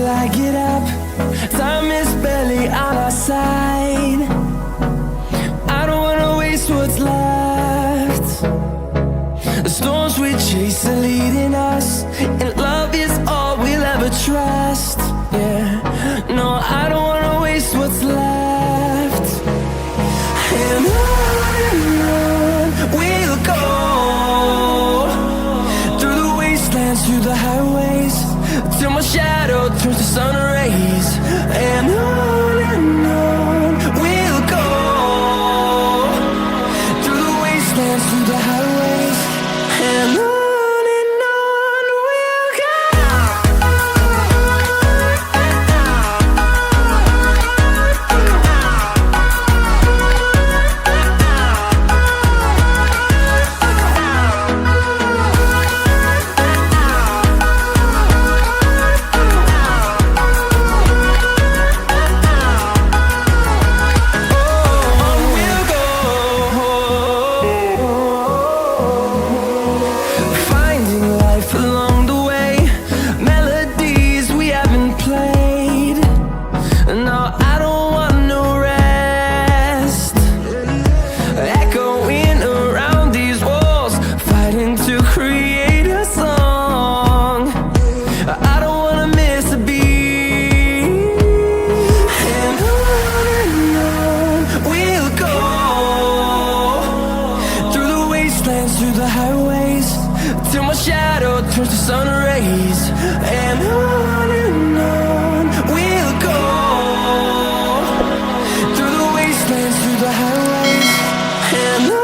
till I get up. Time is barely on our side. I don't wanna waste what's left. The storms we chase are leading us, and love is all we'll ever trust. Yeah, no, I don't wanna waste what's left. And on we'll go, through the wastelands, through the highways, till my shadow turns to sun rays. And on we'll go, through the wastelands, through the highways, and on. Through the highways, till my shadow turns to sun rays. And on we'll go, through the wastelands, through the highways, and on.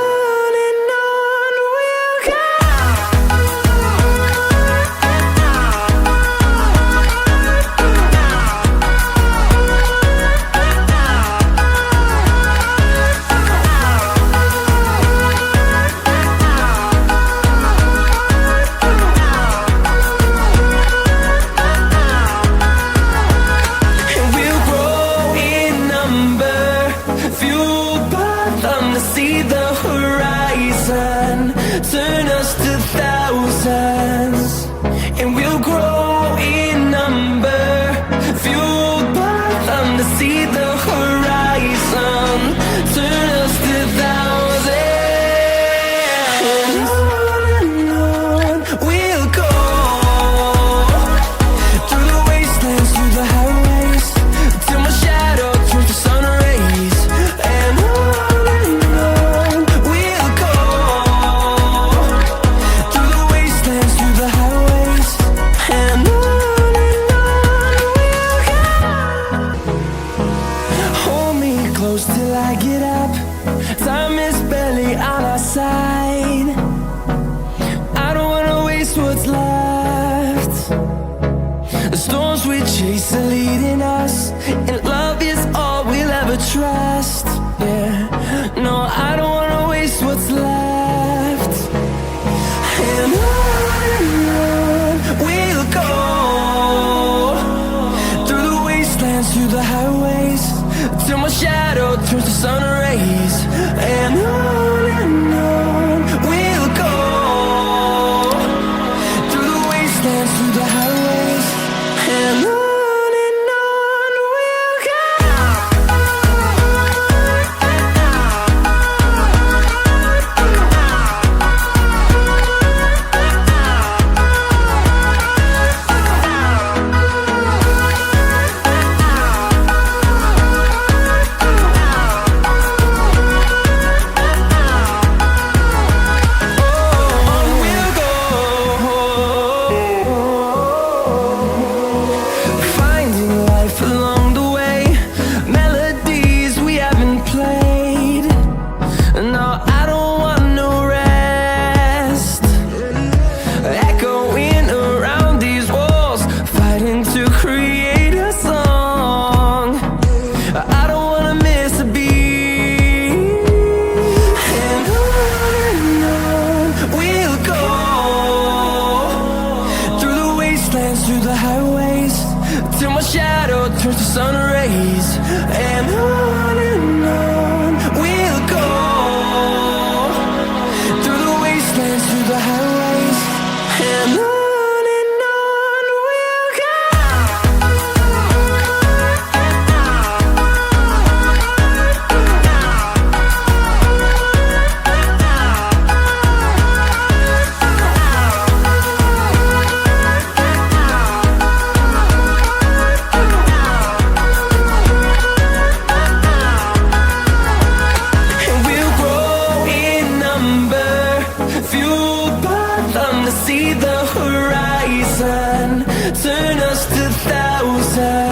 See the horizon turn us to thousands, and we'll grow in number, fueled by them to see the horizon turn us to thousands. And on we'll go, through the wastelands, through the highways, till my shadow turns to sun rays. And close till I get up. Time is barely on our side. I don't wanna waste what's left. The storms we chase are leading us, and love is all we'll ever trust. Yeah, no, I don't wanna waste what's left. And on we'll go, through the wastelands, through the highways, till my shadow turns to sun rays. And on we'll go, through the wastelands, through the highways, and on we'll go. Through the highways, till my shadow turns to sun rays. And on we'll go, through the wastelands, through the highways, and on we'll go. turn us to thousands.